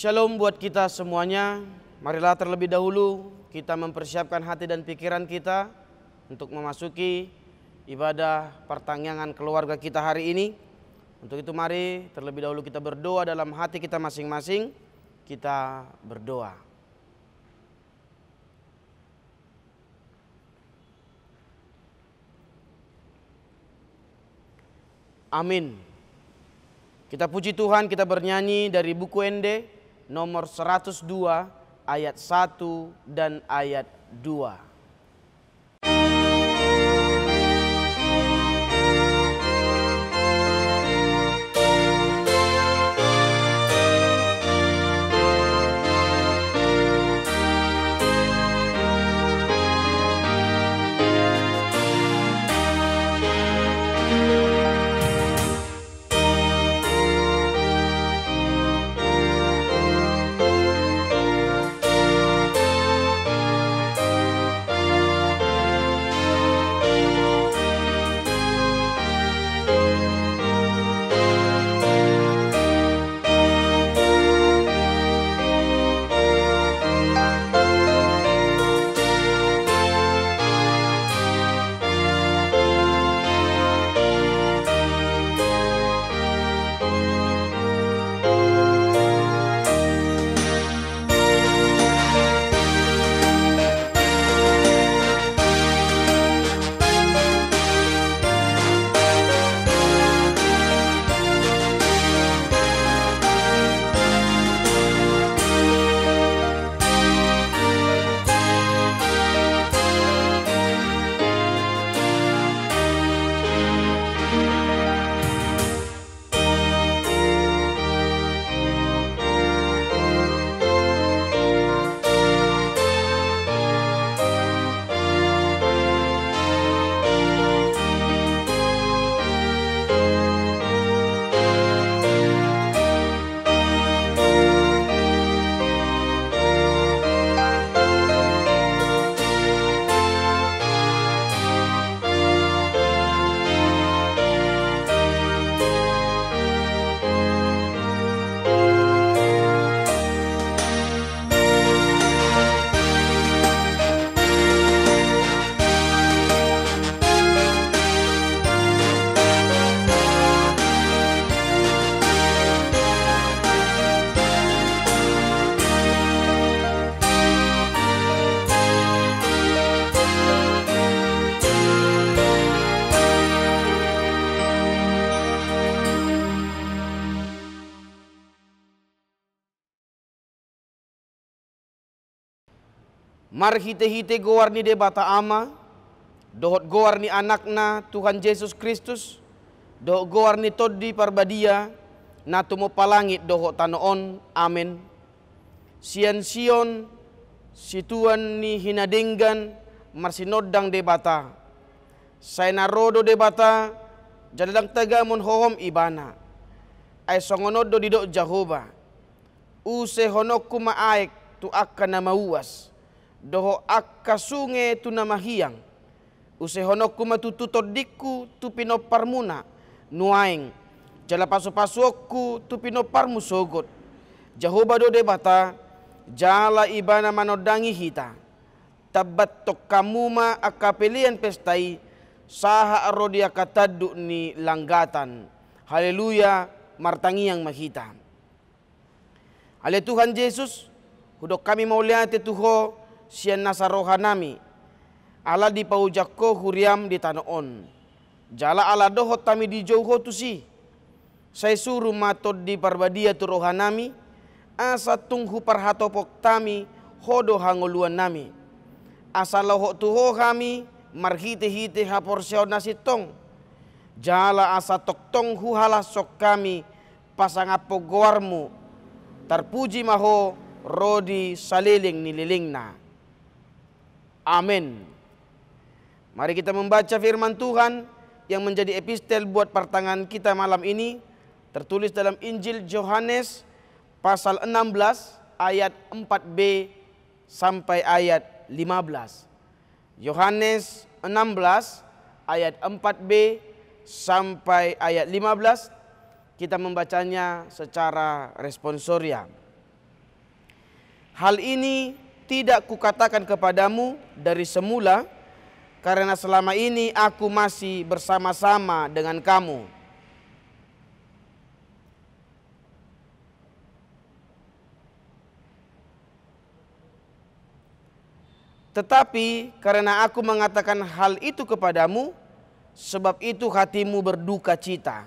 Shalom buat kita semuanya. Marilah terlebih dahulu kita mempersiapkan hati dan pikiran kita untuk memasuki ibadah pertanggangan keluarga kita hari ini. Untuk itu mari terlebih dahulu kita berdoa dalam hati kita masing-masing. Kita berdoa. Amin. Kita puji Tuhan, kita bernyanyi dari buku Ende nomor 102 ayat 1 dan ayat 2. Mar hite-hite goar ni debata ama, dohot goar ni anakna Tuhan Yesus Kristus, dohot goar ni toddi parbadia, na tumo palangit dohot tanoon, amen. Sian-sion, situan ni hinadenggan, marsinodang debata. Say narodo debata, jadadang tagamon hohom ibana. Ay songonodo didok Jehovah. Use honok kumaaik tu akka na mauwas. Doho akka sunge tu namahiyang. Use honok kumatututod dikku tu pinoparmuna. Nuaing. Jala paso-pasokku tu pinoparmu sogot. Jehovah do debata. Jala ibana manodangi hita. Tabat tok kamuma akapelian pestai. Saha arodia katadu ni langgatan. Haleluya martangiang mahita. Ale Tuhan Yesus. Hudok kami mauliate tuho. Sian nasa rohanami. Ala di paujakko huriam di tanoon. Jala ala dohot tami di jauho tu si. Say suruh matod di parbadia tu rohanami. Asa tunghu parhatopok tami. Hodo hangoluan nami. Asa lohok tuho kami. Marhite-hite haporsyaw nasitong. Jala asa toktong huhalasok kami. Pasangapogoarmu. Tarpuji maho. Rodi saliling nililing na. Amin. Mari kita membaca firman Tuhan yang menjadi epistel buat pertangan kita malam ini. Tertulis dalam Injil Yohanes pasal 16 ayat 4b sampai ayat 15. Yohanes 16 ayat 4b sampai ayat 15. Kita membacanya secara responsoria. Hal ini tidak kukatakan kepadamu dari semula, karena selama ini aku masih bersama-sama dengan kamu. Tetapi karena aku mengatakan hal itu kepadamu, sebab itu hatimu berduka cita.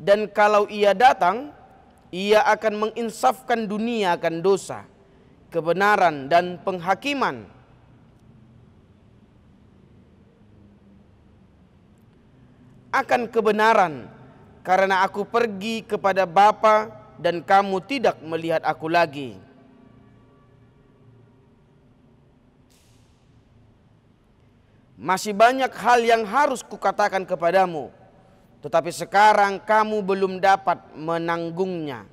Dan kalau ia datang, ia akan menginsafkan dunia akan dosa, kebenaran dan penghakiman. Akan kebenaran, karena aku pergi kepada Bapa dan kamu tidak melihat aku lagi. Masih banyak hal yang harus kukatakan kepadamu, tetapi sekarang kamu belum dapat menanggungnya.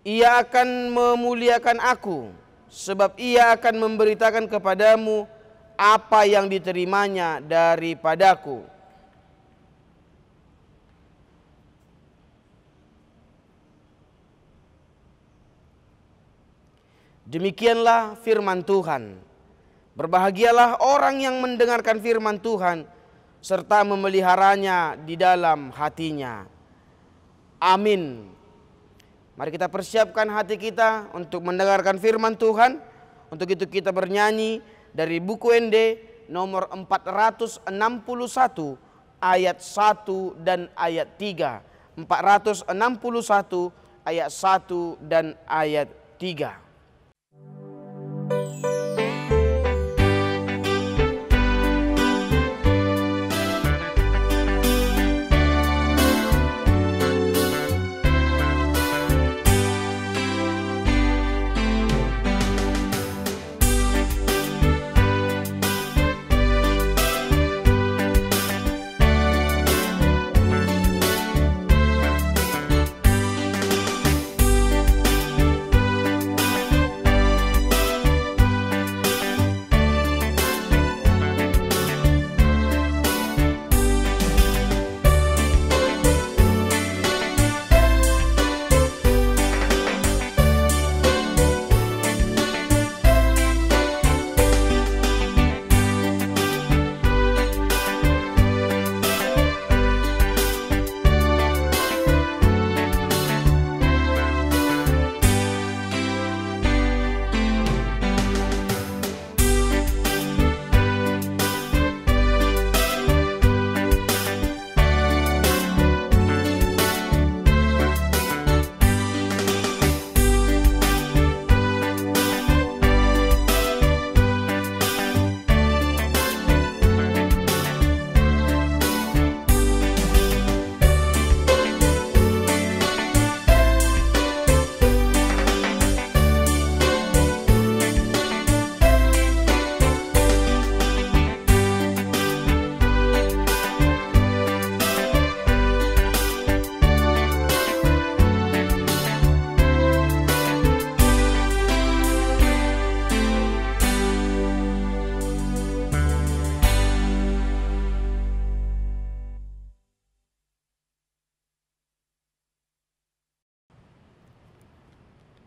Ia akan memuliakan aku, sebab ia akan memberitakan kepadamu apa yang diterimanya daripadaku. Demikianlah firman Tuhan. Berbahagialah orang yang mendengarkan firman Tuhan serta memeliharanya di dalam hatinya. Amin. Mari kita persiapkan hati kita untuk mendengarkan firman Tuhan. Untuk itu kita bernyanyi dari buku ND nomor 461 ayat 1 dan ayat 3. 461 ayat 1 dan ayat 3.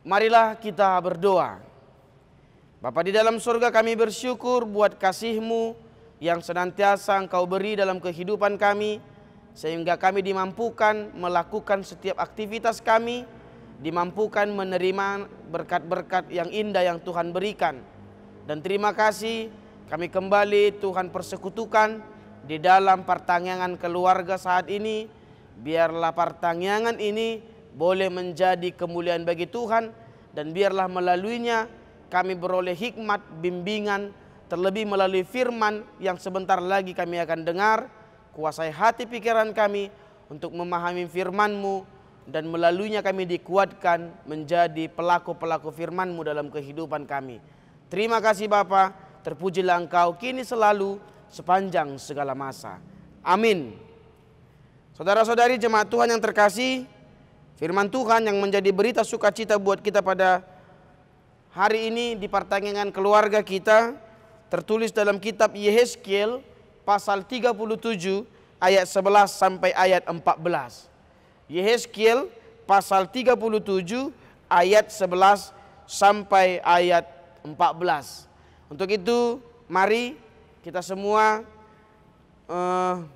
Marilah kita berdoa. Bapa di dalam surga, kami bersyukur buat kasih-Mu yang senantiasa Engkau beri dalam kehidupan kami, sehingga kami dimampukan melakukan setiap aktivitas kami, dimampukan menerima berkat-berkat yang indah yang Tuhan berikan. Dan terima kasih kami kembali Tuhan persekutukan di dalam pertanyaan keluarga saat ini. Biarlah pertanyaan ini boleh menjadi kemuliaan bagi Tuhan, dan biarlah melaluinya kami beroleh hikmat, bimbingan, terlebih melalui firman yang sebentar lagi kami akan dengar. Kuasai hati pikiran kami untuk memahami firman-Mu, dan melaluinya kami dikuatkan menjadi pelaku-pelaku firman-Mu dalam kehidupan kami. Terima kasih Bapa, terpujilah Engkau kini selalu sepanjang segala masa. Amin. Saudara-saudari jemaat Tuhan yang terkasih, firman Tuhan yang menjadi berita sukacita buat kita pada hari ini di pertandingan keluarga kita tertulis dalam kitab Yehezkiel pasal 37 ayat 11 sampai ayat 14. Yehezkiel pasal 37 ayat 11 sampai ayat 14. Untuk itu mari kita semua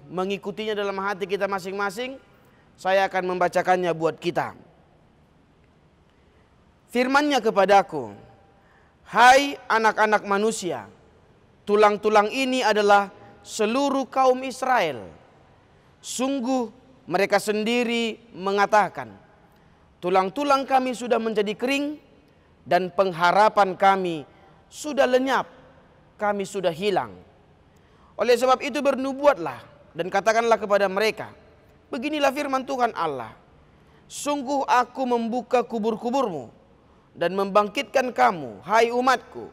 mengikutinya dalam hati kita masing-masing. Saya akan membacakannya buat kita. Firman-Nya kepadaku, hai anak-anak manusia, tulang-tulang ini adalah seluruh kaum Israel. Sungguh mereka sendiri mengatakan, tulang-tulang kami sudah menjadi kering dan pengharapan kami sudah lenyap, kami sudah hilang. Oleh sebab itu bernubuatlah dan katakanlah kepada mereka, beginilah firman Tuhan Allah, sungguh aku membuka kubur-kuburmu dan membangkitkan kamu, hai umatku,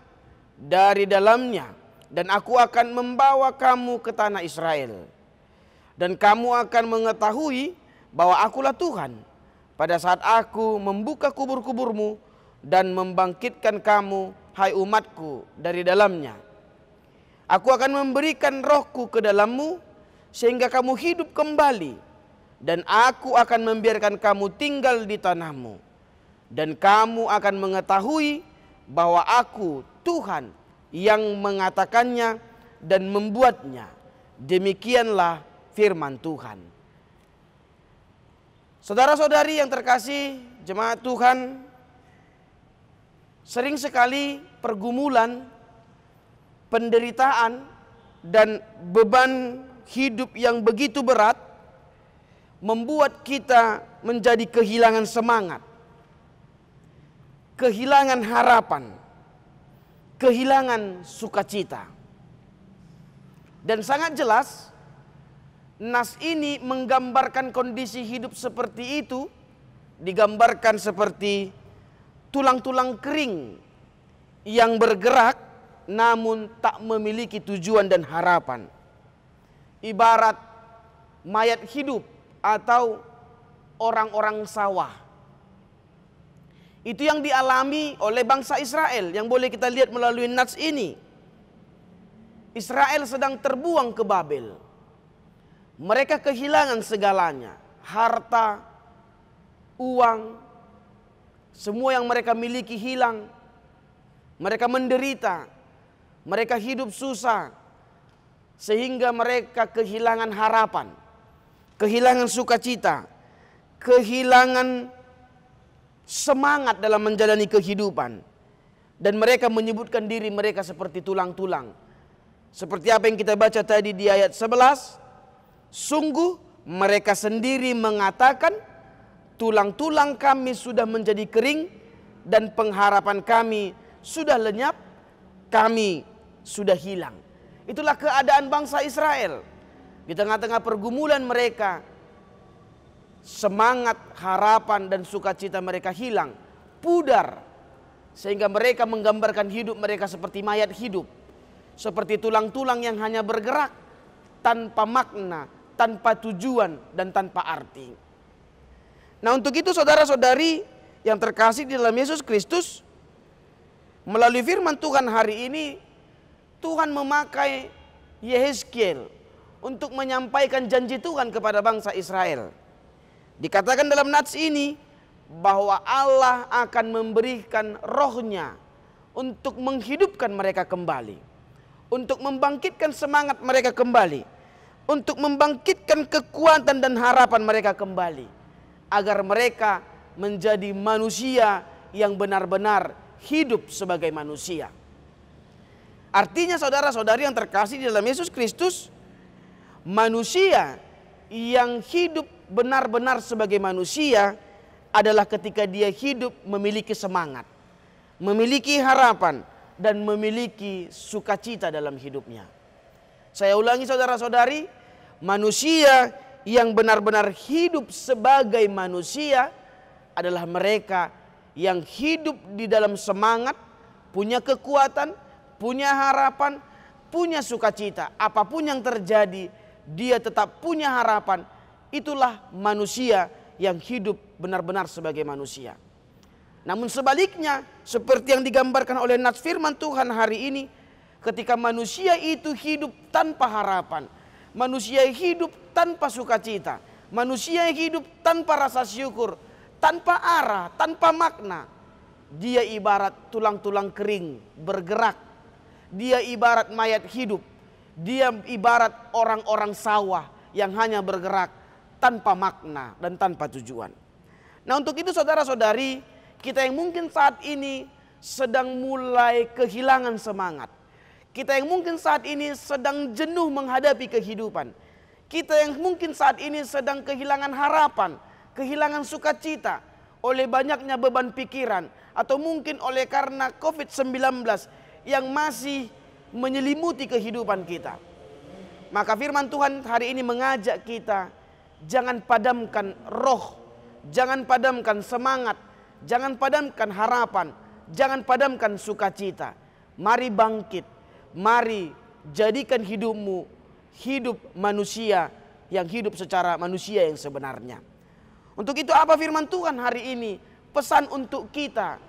dari dalamnya, dan aku akan membawa kamu ke tanah Israel. Dan kamu akan mengetahui bahwa akulah Tuhan pada saat aku membuka kubur-kuburmu dan membangkitkan kamu, hai umatku, dari dalamnya. Aku akan memberikan rohku ke dalammu sehingga kamu hidup kembali, dan aku akan membiarkan kamu tinggal di tanahmu. Dan kamu akan mengetahui bahwa aku Tuhan yang mengatakannya dan membuatnya. Demikianlah firman Tuhan. Saudara-saudari yang terkasih jemaat Tuhan, sering sekali pergumulan, penderitaan, dan beban hidup yang begitu berat membuat kita menjadi kehilangan semangat, kehilangan harapan, kehilangan sukacita. Dan sangat jelas nas ini menggambarkan kondisi hidup seperti itu, digambarkan seperti tulang-tulang kering yang bergerak namun tak memiliki tujuan dan harapan. Ibarat mayat hidup atau orang-orang sawah. Itu yang dialami oleh bangsa Israel yang boleh kita lihat melalui nats ini. Israel sedang terbuang ke Babel. Mereka kehilangan segalanya, harta, uang, semua yang mereka miliki hilang. Mereka menderita, mereka hidup susah, sehingga mereka kehilangan harapan, kehilangan sukacita, kehilangan semangat dalam menjalani kehidupan. Dan mereka menyebutkan diri mereka seperti tulang-tulang. Seperti apa yang kita baca tadi di ayat 11. Sungguh mereka sendiri mengatakan, tulang-tulang kami sudah menjadi kering dan pengharapan kami sudah lenyap, kami sudah hilang. Itulah keadaan bangsa Israel. Di tengah-tengah pergumulan mereka, semangat, harapan, dan sukacita mereka hilang, pudar. Sehingga mereka menggambarkan hidup mereka seperti mayat hidup. Seperti tulang-tulang yang hanya bergerak tanpa makna, tanpa tujuan, dan tanpa arti. Nah, untuk itu saudara-saudari yang terkasih di dalam Yesus Kristus, melalui firman Tuhan hari ini, Tuhan memakai Yehezkiel untuk menyampaikan janji Tuhan kepada bangsa Israel. Dikatakan dalam nats ini bahwa Allah akan memberikan rohnya untuk menghidupkan mereka kembali, untuk membangkitkan semangat mereka kembali, untuk membangkitkan kekuatan dan harapan mereka kembali, agar mereka menjadi manusia yang benar-benar hidup sebagai manusia. Artinya saudara-saudari yang terkasih di dalam Yesus Kristus, manusia yang hidup benar-benar sebagai manusia adalah ketika dia hidup memiliki semangat, memiliki harapan, dan memiliki sukacita dalam hidupnya. Saya ulangi saudara-saudari, manusia yang benar-benar hidup sebagai manusia adalah mereka yang hidup di dalam semangat, punya kekuatan, punya harapan, punya sukacita. Apapun yang terjadi, dia tetap punya harapan. Itulah manusia yang hidup benar-benar sebagai manusia. Namun sebaliknya, seperti yang digambarkan oleh nas firman Tuhan hari ini, ketika manusia itu hidup tanpa harapan, manusia hidup tanpa sukacita, manusia hidup tanpa rasa syukur, tanpa arah, tanpa makna, dia ibarat tulang-tulang kering bergerak. Dia ibarat mayat hidup. Dia ibarat orang-orang sawah yang hanya bergerak tanpa makna dan tanpa tujuan. Nah, untuk itu saudara-saudari, kita yang mungkin saat ini sedang mulai kehilangan semangat. Kita yang mungkin saat ini sedang jenuh menghadapi kehidupan. Kita yang mungkin saat ini sedang kehilangan harapan, kehilangan sukacita oleh banyaknya beban pikiran, atau mungkin oleh karena COVID-19 yang masih menyelimuti kehidupan kita. Maka firman Tuhan hari ini mengajak kita, jangan padamkan roh, jangan padamkan semangat, jangan padamkan harapan, jangan padamkan sukacita. Mari bangkit, mari jadikan hidupmu hidup manusia yang hidup secara manusia yang sebenarnya. Untuk itu apa firman Tuhan hari ini? Pesan untuk kita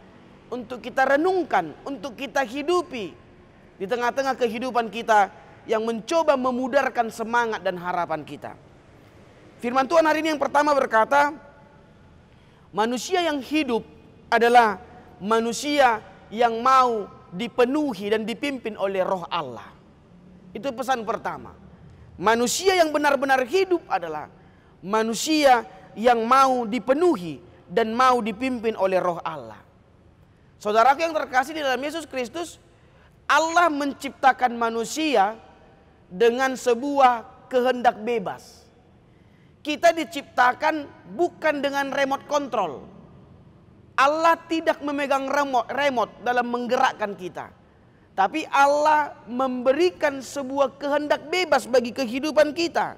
renungkan, untuk kita hidupi di tengah-tengah kehidupan kita yang mencoba memudarkan semangat dan harapan kita. Firman Tuhan hari ini yang pertama berkata, manusia yang hidup adalah manusia yang mau dipenuhi dan dipimpin oleh Roh Allah. Itu pesan pertama. Manusia yang benar-benar hidup adalah manusia yang mau dipenuhi dan mau dipimpin oleh Roh Allah. Saudaraku yang terkasih di dalam Yesus Kristus, Allah menciptakan manusia dengan sebuah kehendak bebas. Kita diciptakan bukan dengan remote control. Allah tidak memegang remote dalam menggerakkan kita. Tapi Allah memberikan sebuah kehendak bebas bagi kehidupan kita.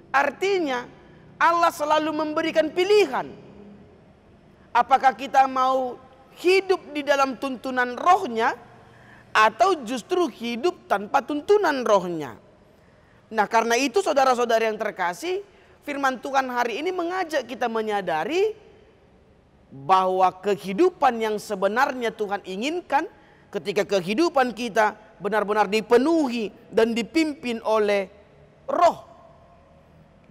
Artinya Allah selalu memberikan pilihan. Apakah kita mau hidup di dalam tuntunan rohnya, atau justru hidup tanpa tuntunan rohnya. Nah, karena itu saudara-saudara yang terkasih, firman Tuhan hari ini mengajak kita menyadari bahwa kehidupan yang sebenarnya Tuhan inginkan ketika kehidupan kita benar-benar dipenuhi dan dipimpin oleh Roh.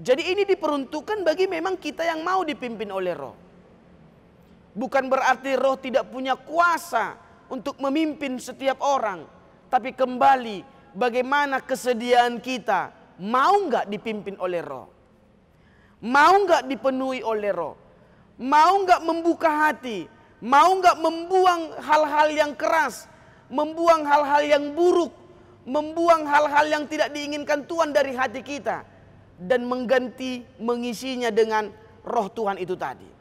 Jadi ini diperuntukkan bagi memang kita yang mau dipimpin oleh Roh. Bukan berarti Roh tidak punya kuasa untuk memimpin setiap orang. Tapi kembali bagaimana kesediaan kita. Mau nggak dipimpin oleh Roh? Mau nggak dipenuhi oleh Roh? Mau nggak membuka hati? Mau nggak membuang hal-hal yang keras? Membuang hal-hal yang buruk? Membuang hal-hal yang tidak diinginkan Tuhan dari hati kita? Dan mengisinya dengan Roh Tuhan itu tadi.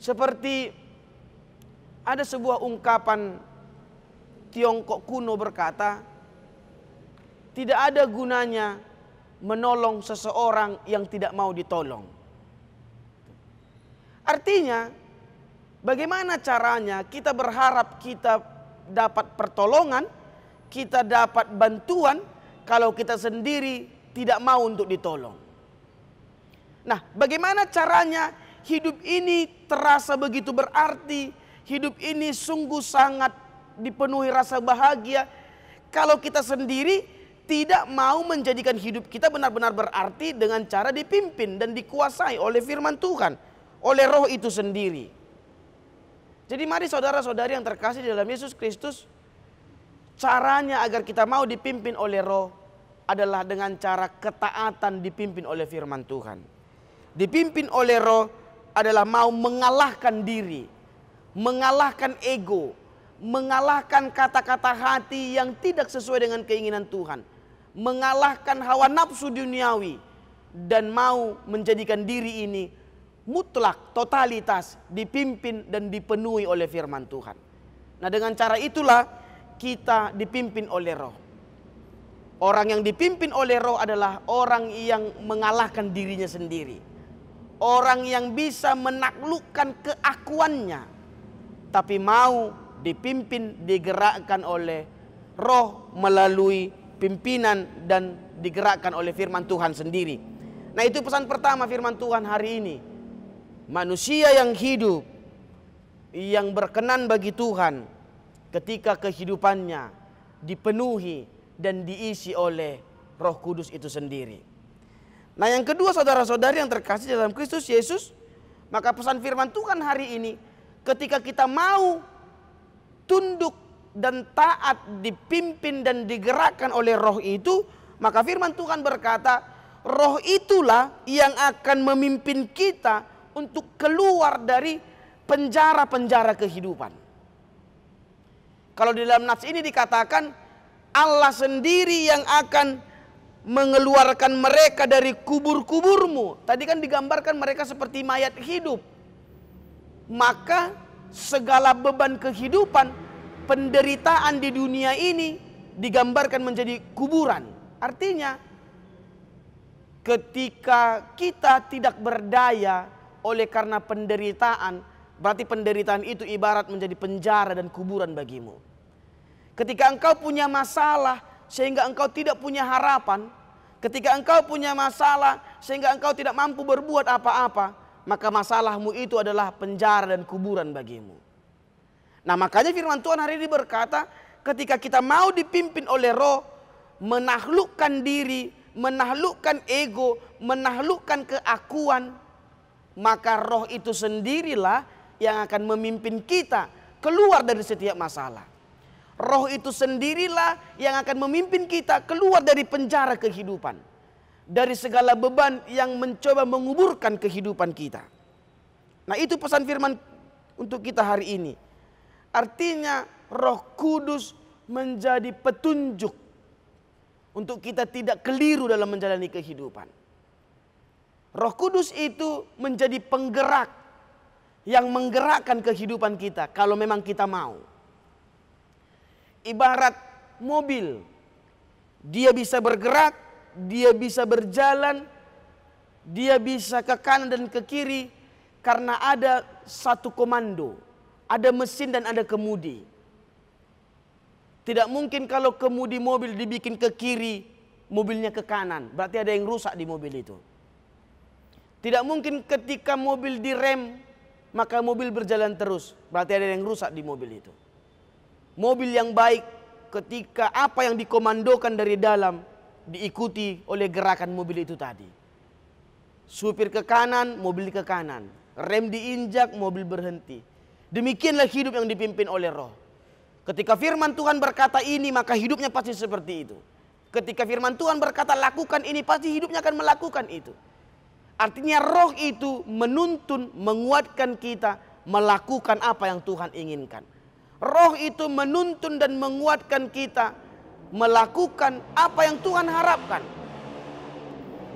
Seperti ada sebuah ungkapan Tiongkok kuno berkata, tidak ada gunanya menolong seseorang yang tidak mau ditolong. Artinya, bagaimana caranya kita berharap kita dapat pertolongan, kita dapat bantuan, kalau kita sendiri tidak mau untuk ditolong. Nah, bagaimana caranya hidup ini terasa begitu berarti, hidup ini sungguh sangat dipenuhi rasa bahagia, kalau kita sendiri tidak mau menjadikan hidup kita benar-benar berarti dengan cara dipimpin dan dikuasai oleh firman Tuhan, oleh Roh itu sendiri. Jadi mari saudara-saudari yang terkasih di dalam Yesus Kristus, caranya agar kita mau dipimpin oleh Roh adalah dengan cara ketaatan dipimpin oleh firman Tuhan. Dipimpin oleh Roh adalah mau mengalahkan diri, mengalahkan ego, mengalahkan kata-kata hati yang tidak sesuai dengan keinginan Tuhan, mengalahkan hawa nafsu duniawi, dan mau menjadikan diri ini mutlak, totalitas, dipimpin dan dipenuhi oleh firman Tuhan. Nah, dengan cara itulah kita dipimpin oleh Roh. Orang yang dipimpin oleh Roh adalah orang yang mengalahkan dirinya sendiri. Orang yang bisa menaklukkan keakuannya, tapi mau dipimpin, digerakkan oleh roh melalui pimpinan dan digerakkan oleh firman Tuhan sendiri. Nah, itu pesan pertama firman Tuhan hari ini. Manusia yang hidup, yang berkenan bagi Tuhan ketika kehidupannya dipenuhi dan diisi oleh Roh Kudus itu sendiri. Nah, yang kedua, saudara-saudari yang terkasih dalam Kristus Yesus, maka pesan firman Tuhan hari ini, ketika kita mau tunduk dan taat, dipimpin dan digerakkan oleh roh itu, maka firman Tuhan berkata, roh itulah yang akan memimpin kita untuk keluar dari penjara-penjara kehidupan. Kalau di dalam nats ini dikatakan, Allah sendiri yang akan mengeluarkan mereka dari kubur-kuburmu. Tadi kan digambarkan mereka seperti mayat hidup. Maka segala beban kehidupan, penderitaan di dunia ini digambarkan menjadi kuburan. Artinya ketika kita tidak berdaya oleh karena penderitaan, berarti penderitaan itu ibarat menjadi penjara dan kuburan bagimu. Ketika engkau punya masalah sehingga engkau tidak punya harapan, ketika engkau punya masalah sehingga engkau tidak mampu berbuat apa-apa, maka masalahmu itu adalah penjara dan kuburan bagimu. Nah, makanya firman Tuhan hari ini berkata, ketika kita mau dipimpin oleh roh, menaklukkan diri, menaklukkan ego, menaklukkan keakuan, maka roh itu sendirilah yang akan memimpin kita keluar dari setiap masalah. Roh itu sendirilah yang akan memimpin kita keluar dari penjara kehidupan, dari segala beban yang mencoba menguburkan kehidupan kita. Nah, itu pesan firman untuk kita hari ini. Artinya Roh Kudus menjadi petunjuk untuk kita tidak keliru dalam menjalani kehidupan. Roh Kudus itu menjadi penggerak yang menggerakkan kehidupan kita kalau memang kita mau. Ibarat mobil, dia bisa bergerak, dia bisa berjalan, dia bisa ke kanan dan ke kiri karena ada satu komando, ada mesin dan ada kemudi. Tidak mungkin kalau kemudi mobil dibikin ke kiri, mobilnya ke kanan, berarti ada yang rusak di mobil itu. Tidak mungkin ketika mobil direm, maka mobil berjalan terus, berarti ada yang rusak di mobil itu. Mobil yang baik ketika apa yang dikomandokan dari dalam diikuti oleh gerakan mobil itu tadi. Supir ke kanan, mobil ke kanan. Rem diinjak, mobil berhenti. Demikianlah hidup yang dipimpin oleh roh. Ketika firman Tuhan berkata ini, maka hidupnya pasti seperti itu. Ketika firman Tuhan berkata lakukan ini, pasti hidupnya akan melakukan itu. Artinya roh itu menuntun, menguatkan kita melakukan apa yang Tuhan inginkan. Roh itu menuntun dan menguatkan kita melakukan apa yang Tuhan harapkan.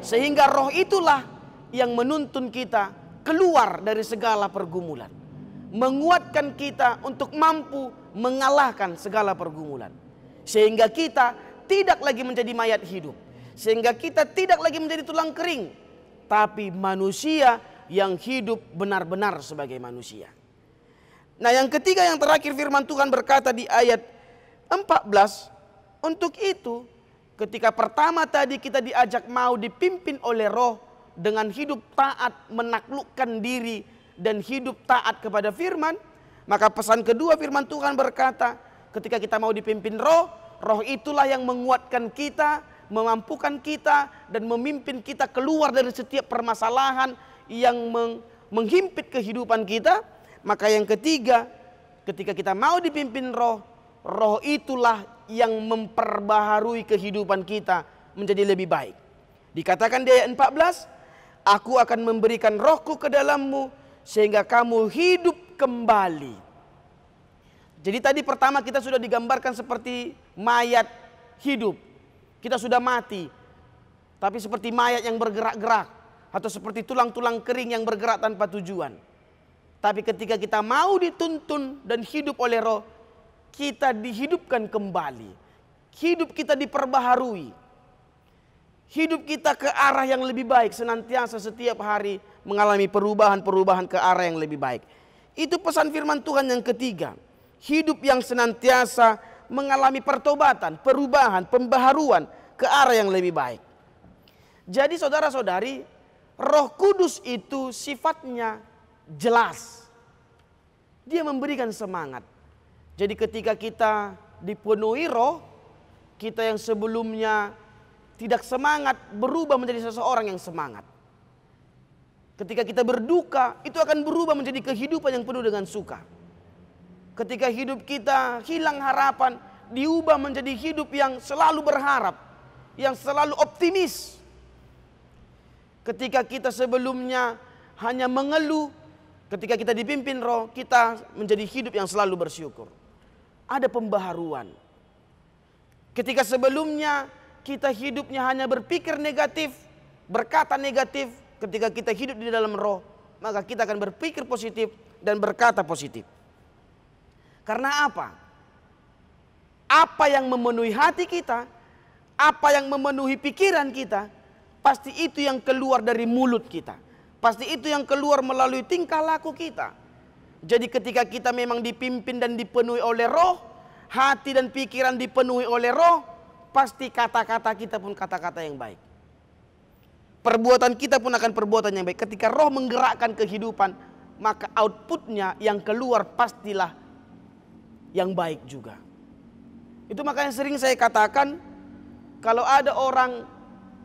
Sehingga roh itulah yang menuntun kita keluar dari segala pergumulan. Menguatkan kita untuk mampu mengalahkan segala pergumulan. Sehingga kita tidak lagi menjadi mayat hidup. Sehingga kita tidak lagi menjadi tulang kering. Tapi manusia yang hidup benar-benar sebagai manusia. Nah, yang ketiga yang terakhir firman Tuhan berkata di ayat 14. Untuk itu ketika pertama tadi kita diajak mau dipimpin oleh roh dengan hidup taat, menaklukkan diri dan hidup taat kepada firman. Maka pesan kedua firman Tuhan berkata ketika kita mau dipimpin roh, roh itulah yang menguatkan kita, memampukan kita dan memimpin kita keluar dari setiap permasalahan yang menghimpit kehidupan kita. Maka yang ketiga, ketika kita mau dipimpin roh, roh itulah yang memperbaharui kehidupan kita menjadi lebih baik. Dikatakan di ayat 14, aku akan memberikan rohku ke dalammu sehingga kamu hidup kembali. Jadi tadi pertama kita sudah digambarkan seperti mayat hidup. Kita sudah mati, tapi seperti mayat yang bergerak-gerak. Atau seperti tulang-tulang kering yang bergerak tanpa tujuan. Tapi ketika kita mau dituntun dan hidup oleh roh, kita dihidupkan kembali. Hidup kita diperbaharui. Hidup kita ke arah yang lebih baik, senantiasa setiap hari mengalami perubahan-perubahan ke arah yang lebih baik. Itu pesan firman Tuhan yang ketiga. hidup yang senantiasa mengalami pertobatan, perubahan, pembaharuan ke arah yang lebih baik. Jadi saudara-saudari, Roh Kudus itu sifatnya jelas. Dia memberikan semangat. Jadi ketika kita dipenuhi Roh, kita yang sebelumnya tidak semangat berubah menjadi seseorang yang semangat. Ketika kita berduka, itu akan berubah menjadi kehidupan yang penuh dengan suka. Ketika hidup kita hilang harapan, diubah menjadi hidup yang selalu berharap, yang selalu optimis. Ketika kita sebelumnya hanya mengeluh, ketika kita dipimpin Roh, kita menjadi hidup yang selalu bersyukur. Ada pembaharuan. Ketika sebelumnya kita hidupnya hanya berpikir negatif, berkata negatif, ketika kita hidup di dalam Roh, maka kita akan berpikir positif dan berkata positif. Karena apa? Apa yang memenuhi hati kita, apa yang memenuhi pikiran kita, pasti itu yang keluar dari mulut kita. Pasti itu yang keluar melalui tingkah laku kita. Jadi ketika kita memang dipimpin dan dipenuhi oleh Roh, hati dan pikiran dipenuhi oleh Roh, pasti kata-kata kita pun kata-kata yang baik. Perbuatan kita pun akan perbuatan yang baik. Ketika Roh menggerakkan kehidupan, maka outputnya yang keluar pastilah yang baik juga. Itu makanya sering saya katakan, kalau ada orang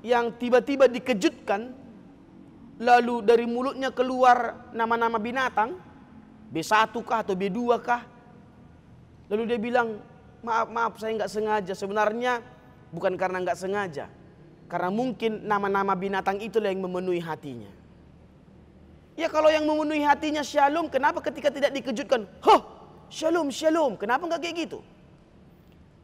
yang tiba-tiba dikejutkan, lalu dari mulutnya keluar nama-nama binatang, B1 kah atau B2 kah, lalu dia bilang, maaf saya nggak sengaja. Sebenarnya bukan karena nggak sengaja, karena mungkin nama-nama binatang itulah yang memenuhi hatinya. Ya kalau yang memenuhi hatinya shalom, kenapa ketika tidak dikejutkan, shalom, kenapa nggak kayak gitu?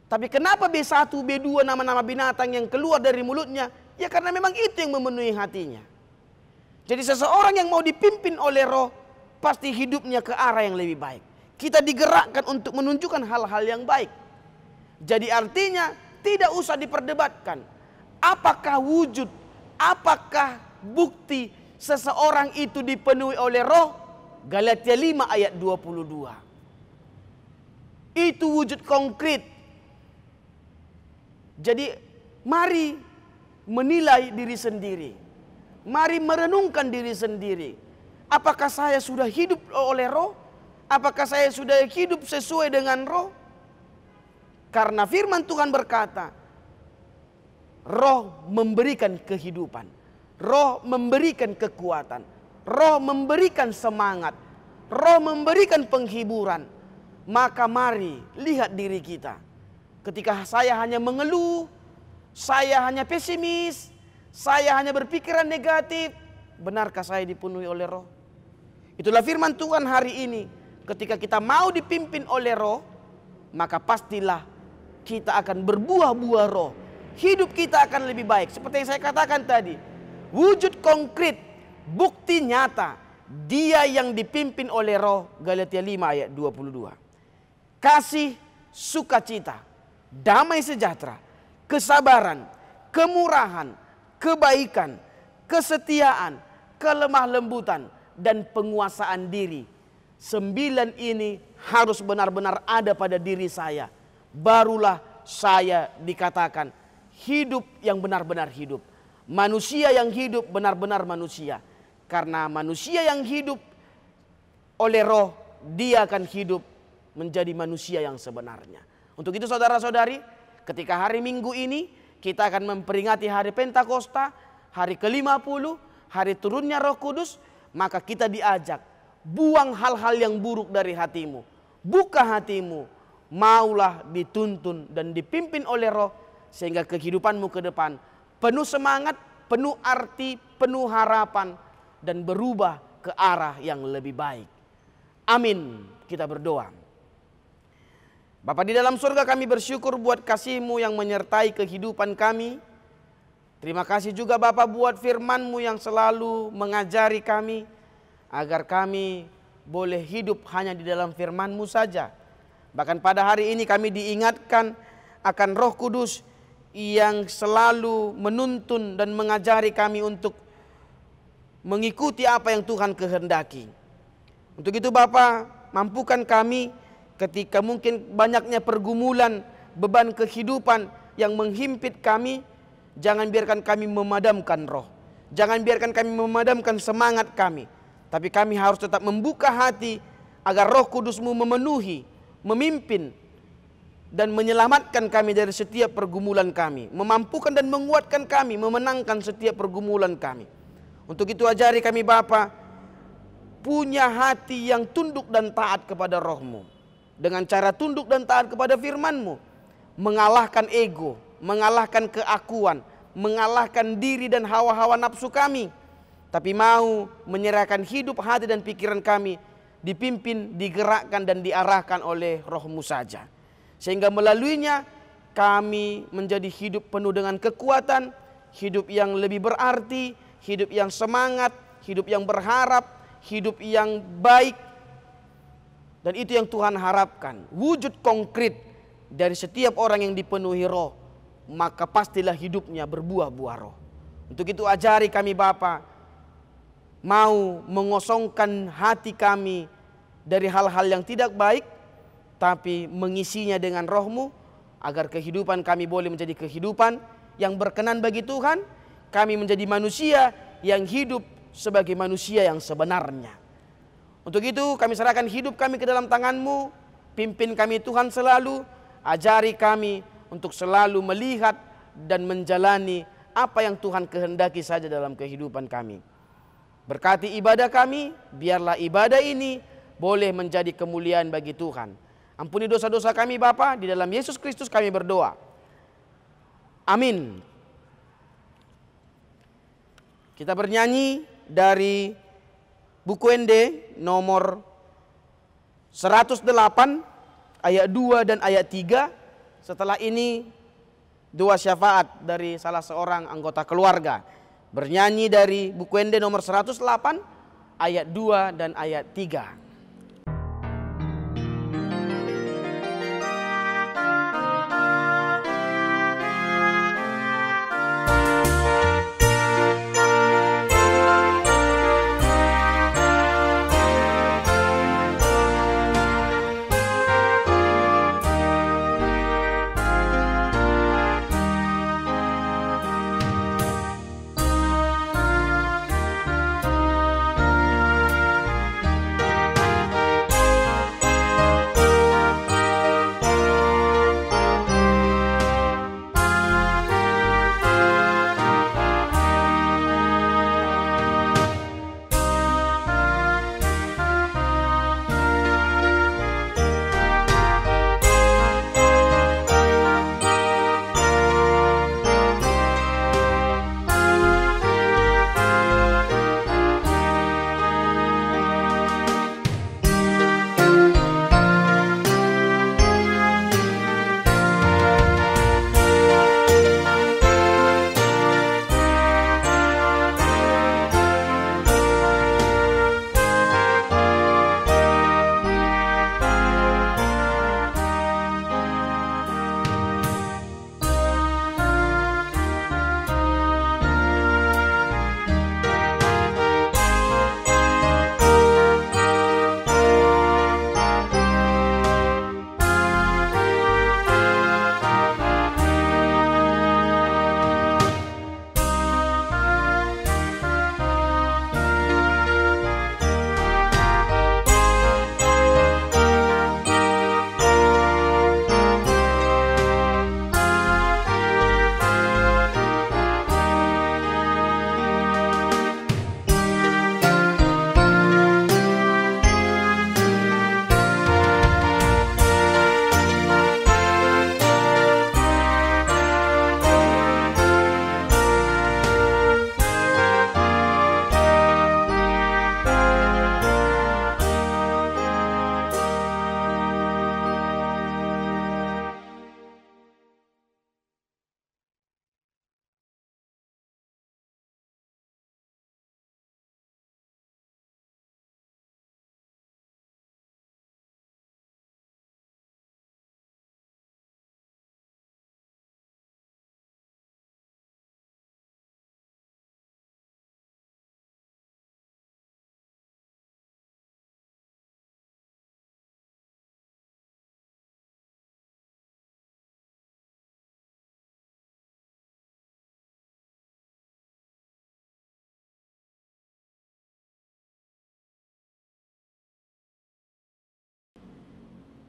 Tapi kenapa B1, B2 nama-nama binatang yang keluar dari mulutnya? Ya karena memang itu yang memenuhi hatinya. Jadi seseorang yang mau dipimpin oleh Roh, pasti hidupnya ke arah yang lebih baik. Kita digerakkan untuk menunjukkan hal-hal yang baik. Jadi artinya tidak usah diperdebatkan. Apakah wujud, apakah bukti seseorang itu dipenuhi oleh Roh? Galatia 5 ayat 22. Itu wujud konkret. Jadi mari menilai diri sendiri. Mari merenungkan diri sendiri. Apakah saya sudah hidup oleh Roh? Apakah saya sudah hidup sesuai dengan Roh? Karena firman Tuhan berkata, Roh memberikan kehidupan. Roh memberikan kekuatan. Roh memberikan semangat. Roh memberikan penghiburan. Maka mari lihat diri kita. Ketika saya hanya mengeluh, saya hanya pesimis, saya hanya berpikiran negatif, benarkah saya dipenuhi oleh Roh? Itulah firman Tuhan hari ini. Ketika kita mau dipimpin oleh Roh, maka pastilah kita akan berbuah-buah Roh. Hidup kita akan lebih baik. Seperti yang saya katakan tadi, wujud konkret, bukti nyata, dia yang dipimpin oleh Roh. Galatia 5 ayat 22. Kasih, sukacita, damai sejahtera, kesabaran, kemurahan, kebaikan, kesetiaan, kelemah lembutan, dan penguasaan diri. 9 ini harus benar-benar ada pada diri saya. Barulah saya dikatakan hidup yang benar-benar hidup. Manusia yang hidup benar-benar manusia. Karena manusia yang hidup oleh Roh, dia akan hidup menjadi manusia yang sebenarnya. Untuk itu saudara-saudari, ketika hari Minggu ini kita akan memperingati hari Pentakosta, hari ke-50, hari turunnya Roh Kudus, maka kita diajak, buang hal-hal yang buruk dari hatimu. Buka hatimu, maulah dituntun dan dipimpin oleh Roh, sehingga kehidupanmu ke depan penuh semangat, penuh arti, penuh harapan, dan berubah ke arah yang lebih baik. Amin. Kita berdoa. Bapa di dalam surga, kami bersyukur buat kasih-Mu yang menyertai kehidupan kami. Terima kasih juga Bapa buat firman-Mu yang selalu mengajari kami, agar kami boleh hidup hanya di dalam firman-Mu saja. Bahkan pada hari ini kami diingatkan akan Roh Kudus yang selalu menuntun dan mengajari kami untuk mengikuti apa yang Tuhan kehendaki. Untuk itu Bapa, mampukan kami ketika mungkin banyaknya pergumulan, beban kehidupan yang menghimpit kami, jangan biarkan kami memadamkan roh. Jangan biarkan kami memadamkan semangat kami. Tapi kami harus tetap membuka hati agar Roh Kudus-Mu memenuhi, memimpin, dan menyelamatkan kami dari setiap pergumulan kami. Memampukan dan menguatkan kami, memenangkan setiap pergumulan kami. Untuk itu ajari kami Bapa, punya hati yang tunduk dan taat kepada Roh-Mu. Dengan cara tunduk dan taat kepada firman-Mu. Mengalahkan ego, mengalahkan keakuan, mengalahkan diri dan hawa-hawa nafsu kami. Tapi mau menyerahkan hidup, hati dan pikiran kami dipimpin, digerakkan dan diarahkan oleh Roh-Mu saja. Sehingga melaluinya kami menjadi hidup penuh dengan kekuatan, hidup yang lebih berarti, hidup yang semangat, hidup yang berharap, hidup yang baik. Dan itu yang Tuhan harapkan. Wujud konkret dari setiap orang yang dipenuhi roh, maka pastilah hidupnya berbuah-buah roh. Untuk itu ajari kami Bapa, mau mengosongkan hati kami dari hal-hal yang tidak baik, tapi mengisinya dengan Roh-Mu, agar kehidupan kami boleh menjadi kehidupan yang berkenan bagi Tuhan. Kami menjadi manusia yang hidup sebagai manusia yang sebenarnya. Untuk itu kami serahkan hidup kami ke dalam tangan-Mu. Pimpin kami Tuhan selalu. Ajari kami untuk selalu melihat dan menjalani apa yang Tuhan kehendaki saja dalam kehidupan kami. Berkati ibadah kami, biarlah ibadah ini boleh menjadi kemuliaan bagi Tuhan. Ampuni dosa-dosa kami Bapa, di dalam Yesus Kristus kami berdoa. Amin. Kita bernyanyi dari buku ND nomor 108 ayat 2 dan ayat 3. Setelah ini doa syafaat dari salah seorang anggota keluarga. Bernyanyi dari buku ND nomor 108 ayat 2 dan ayat 3.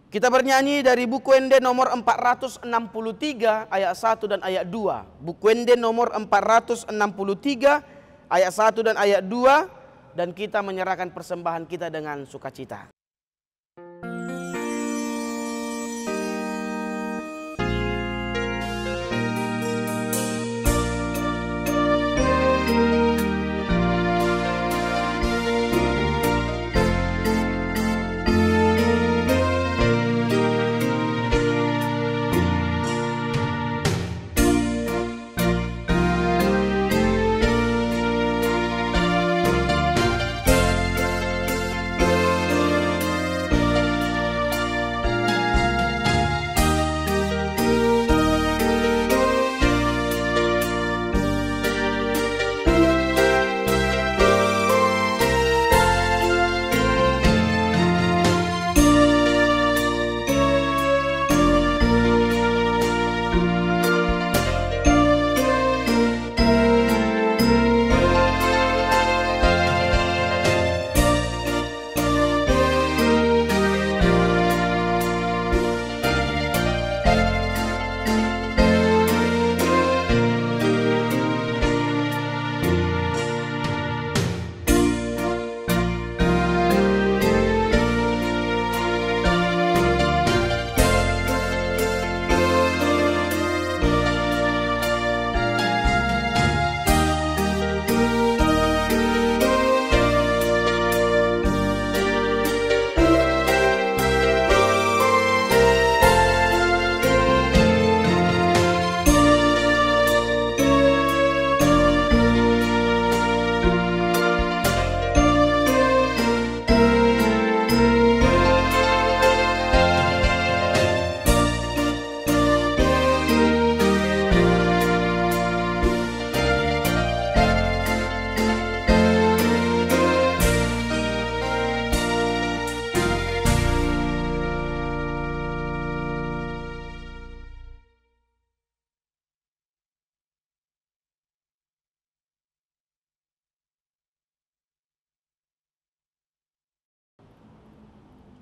Kita bernyanyi dari buku Ende nomor 463 ayat 1 dan ayat 2. Buku Ende nomor 463 ayat 1 dan ayat 2. Dan kita menyerahkan persembahan kita dengan sukacita.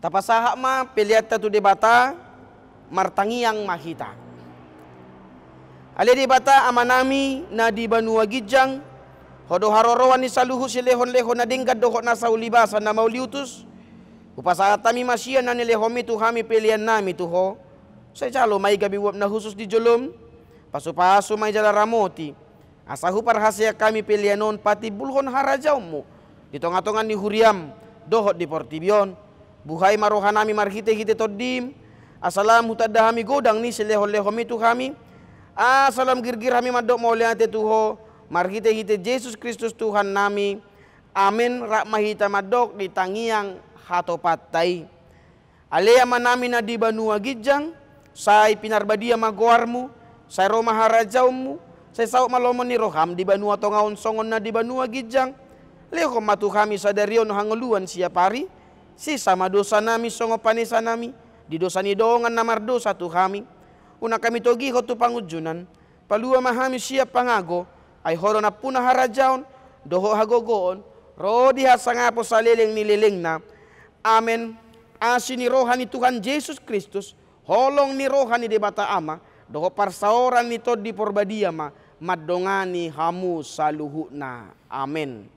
Tapasahak ma peliata tu debata martangiang mahita. Ale debata amanami na di banua gijang hodo harorowan ni saluhu silehon-lehon na dinggat dohok na saulibasa na mauliutus. Upasahat tami masya na nilehomi tu hami pelian nami tu ho. Saya calo may gabiwap na husus di jolom. Pasu-pasu may jala ramoti. Asahu parhasya kami pelianon pati bulhon harajaw mo. Ditongatongan ni huriam dohok di portibion. Buhay marohanami marhite-hite todim. Asalam hutadahami godang ni silehon-lehomi tu kami. Asalam girgir hami madok mauliate tuho. Marhite-hite Yesus Kristus Tuhan nami. Amin rak mahita madok di tangiang hatopatay. Alea manami na di banua gijang. Say pinarbadia magoarmu. Say roma harajaumu. Say sauk malomon ni roham di banua tongaon songon na di banua gijang. Leho matu kami sadarion hanguluan siapari. Si sama dosa nami songo panisa nami. Di dosa ni doongan namar dosa tu kami. Una kami togi ho tu pangujunan. Palua mahami siap pangago. Ay horo na puna harajaon. Doho hagogoon. Rodi hasangapo sa leleng nileleng na. Amen. Asi ni rohani Tuhan Yesus Kristus. Holong ni rohani debata ama. Doho parsaoran ni tod di porbadia ma. Madongani hamu saluhu na. Amen.